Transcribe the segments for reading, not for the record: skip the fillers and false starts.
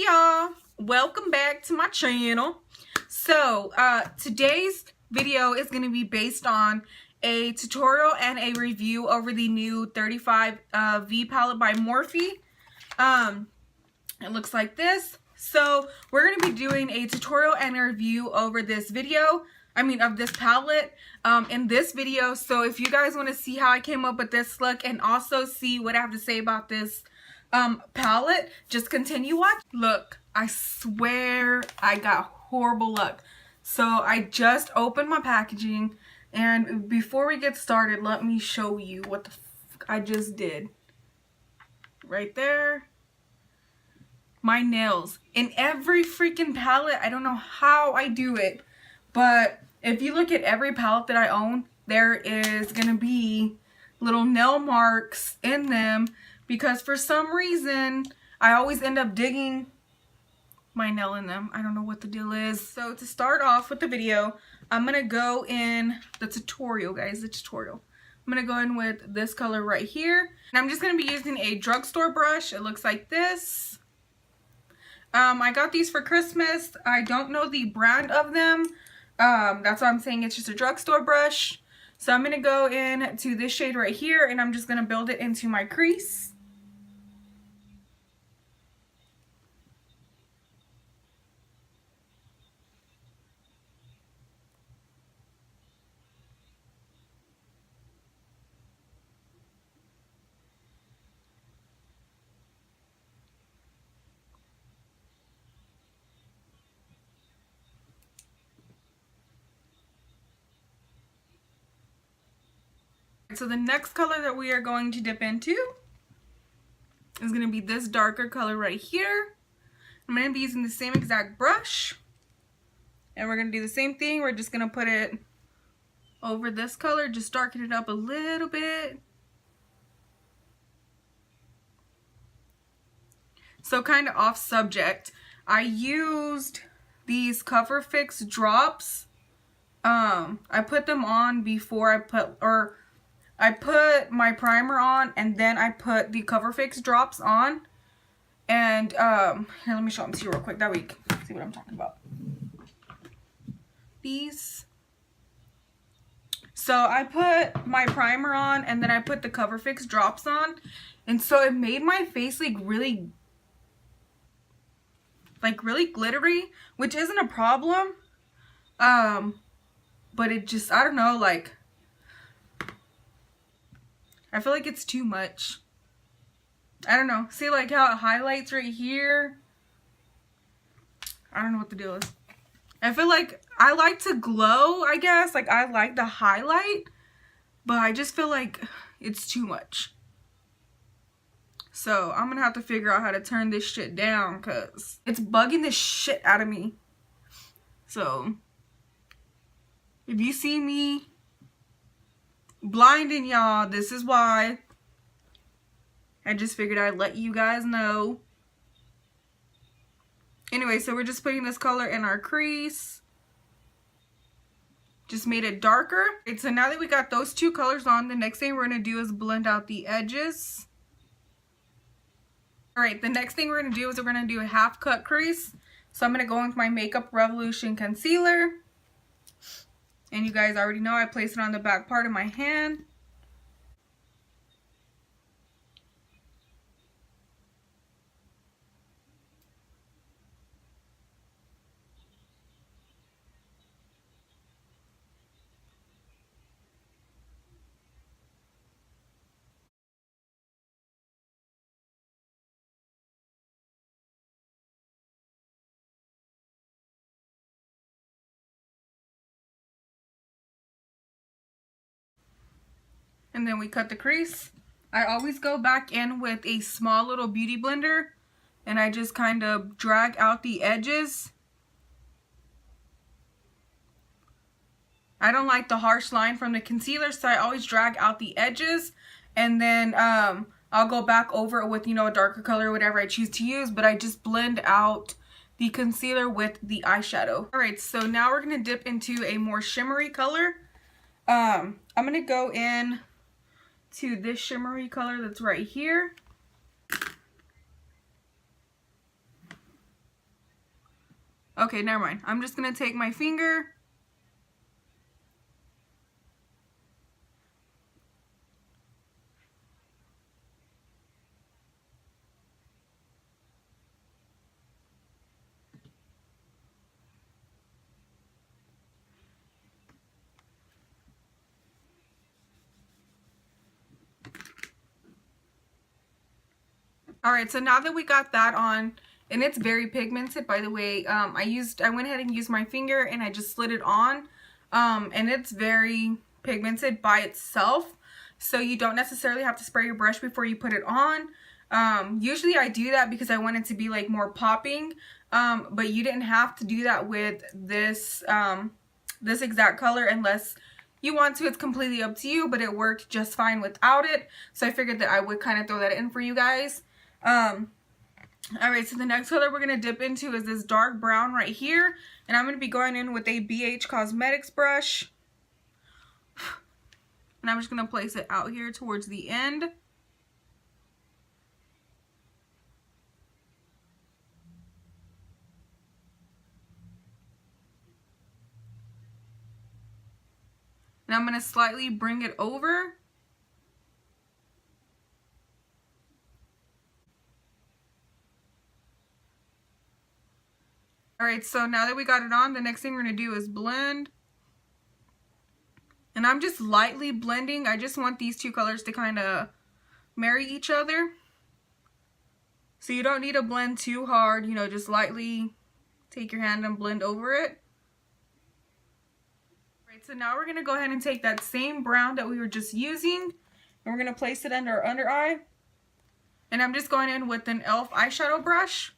Hey y'all, welcome back to my channel. So today's video is going to be based on a tutorial and a review over the new 35V palette by Morphe. It looks like this. So we're going to be doing a tutorial and a review over this video, of this palette in this video. So if you guys want to see how I came up with this look and also see what I have to say about this palette, just continue watching. Look, I swear I got horrible luck. So I just opened my packaging, and before we get started, let me show you what the fuck I just did. Right there. My nails. In every freaking palette, I don't know how I do it, but if you look at every palette that I own, there is gonna be little nail marks in them because for some reason I always end up digging my nail in them. I don't know what the deal is. So to start off with the video, I'm gonna go in the tutorial, guys, the tutorial. I'm gonna go in with this color right here, and I'm just gonna be using a drugstore brush. It looks like this. I got these for Christmas. I don't know the brand of them. That's why I'm saying it's just a drugstore brush. So I'm going to go in to this shade right here, and I'm just going to build it into my crease. So the next color that we are going to dip into is going to be this darker color right here. I'm going to be using the same exact brush, and we're going to do the same thing. We're just going to put it over this color, just darken it up a little bit. So kind of off subject, I used these Cover Fix drops. I put them on before I put my primer on, and then I put the Cover Fix drops on. And here, let me show them to you real quick. That way you can see what I'm talking about. These. So I put my primer on, and then I put the Cover Fix drops on, and so it made my face like really glittery, which isn't a problem. But it just, I don't know, like, I feel like it's too much. I don't know. See, like how it highlights right here? I don't know what the deal is. I feel like I like to glow, I guess. Like, I like the highlight, but I just feel like it's too much. So I'm gonna have to figure out how to turn this shit down because it's bugging the shit out of me. So if you see me blinding y'all, this is why. I just figured I'd let you guys know. Anyway, so we're just putting this color in our crease. Just made it darker. Okay, so now that we got those two colors on, the next thing we're going to do is blend out the edges. Alright, the next thing we're going to do is we're going to do a half cut crease. So I'm going to go in with my Makeup Revolution concealer. And you guys already know I place it on the back part of my hand. And then we cut the crease. I always go back in with a small little beauty blender, and I just kind of drag out the edges. I don't like the harsh line from the concealer, so I always drag out the edges, and then I'll go back over it with, you know, a darker color, whatever I choose to use, but I just blend out the concealer with the eyeshadow. Alright, so now we're going to dip into a more shimmery color. I'm going to go in to this shimmery color that's right here. Okay, never mind. I'm just gonna take my finger. Alright, so now that we got that on, and it's very pigmented, by the way, I went ahead and used my finger and I just slid it on, and it's very pigmented by itself, so you don't necessarily have to spray your brush before you put it on. Usually I do that because I want it to be like more popping, but you didn't have to do that with this, this exact color unless you want to. It's completely up to you, but it worked just fine without it, so I figured that I would kind of throw that in for you guys. Alright, so the next color we're going to dip into is this dark brown right here, and I'm going to be going in with a E.L.F Cosmetics brush, and I'm just going to place it out here towards the end. And I'm going to slightly bring it over. Alright, so now that we got it on, the next thing we're going to do is blend. And I'm just lightly blending. I just want these two colors to kind of marry each other. So you don't need to blend too hard, you know, just lightly take your hand and blend over it. Alright, so now we're going to go ahead and take that same brown that we were just using, and we're going to place it under our under eye. And I'm just going in with an E.L.F eyeshadow brush.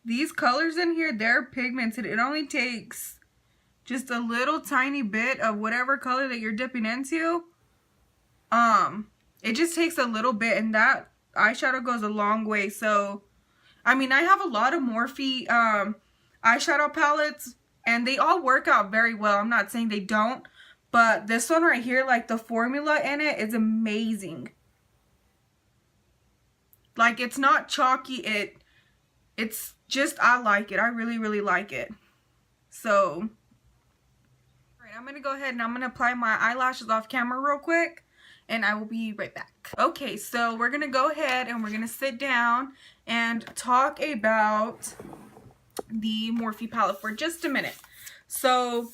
These colors in here, they're pigmented. It only takes just a little tiny bit of whatever color that you're dipping into. It just takes a little bit, and that eyeshadow goes a long way. So, I mean, I have a lot of Morphe eyeshadow palettes, and they all work out very well. I'm not saying they don't, but this one right here, like the formula in it is amazing. Like, it's not chalky. It's just, I like it. I really, really like it. So, alright, I'm going to go ahead and I'm going to apply my eyelashes off camera real quick, and I will be right back. Okay, so we're going to go ahead and we're going to sit down and talk about the Morphe palette for just a minute. So,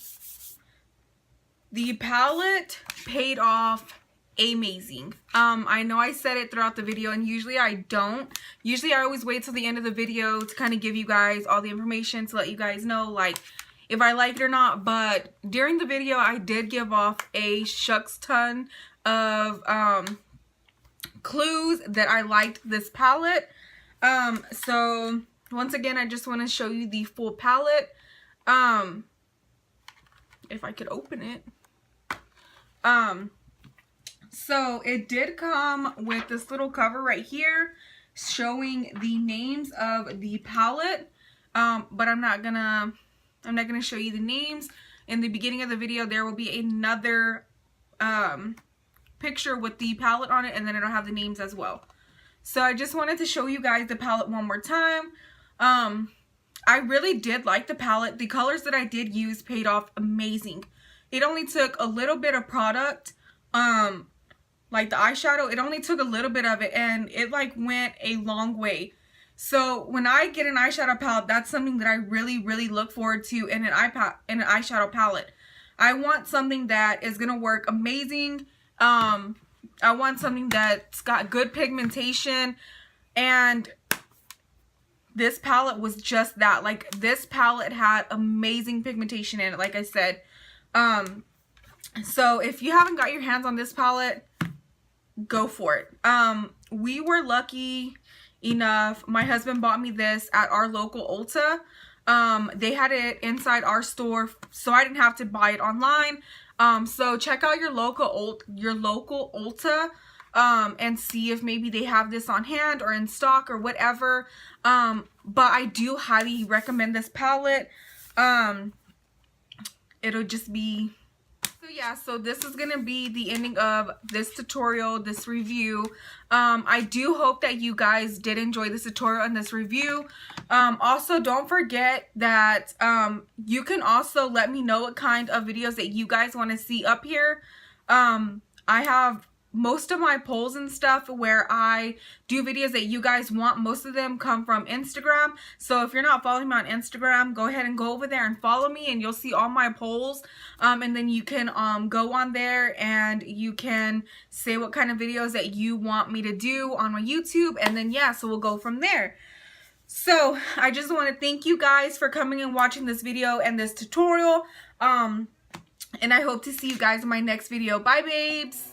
the palette paid off amazing. I know I said it throughout the video, and usually I don't. Usually I always wait till the end of the video to kind of give you guys all the information to let you guys know, like, if I like it or not. But during the video, I did give off a shucks ton of clues that I liked this palette. So once again, I just want to show you the full palette. If I could open it. So it did come with this little cover right here showing the names of the palette, but I'm not gonna show you the names. In the beginning of the video, there will be another picture with the palette on it, and then it'll have the names as well. So I just wanted to show you guys the palette one more time. I really did like the palette. The colors that I did use paid off amazing. It only took a little bit of product, like the eyeshadow, it only took a little bit of it, and it like went a long way. So when I get an eyeshadow palette, that's something that I really, really look forward to in an eyeshadow palette. I want something that is gonna work amazing. I want something that's got good pigmentation, and this palette was just that. Like, this palette had amazing pigmentation in it, like I said. So if you haven't got your hands on this palette, go for it. We were lucky enough, my husband bought me this at our local Ulta. They had it inside our store, so I didn't have to buy it online. So check out your local Ulta, and see if maybe they have this on hand or in stock or whatever. But I do highly recommend this palette. It'll just be So yeah, so this is gonna be the ending of this tutorial, this review. I do hope that you guys did enjoy this tutorial and this review. Also, don't forget that you can also let me know what kind of videos that you guys want to see up here. I have most of my polls and stuff where I do videos that you guys want. Most of them come from Instagram. So if you're not following me on Instagram, go ahead and go over there and follow me, and you'll see all my polls. And then you can go on there and you can say what kind of videos that you want me to do on my YouTube. And then yeah, so we'll go from there. So I just want to thank you guys for coming and watching this video and this tutorial. And I hope to see you guys in my next video. Bye, babes.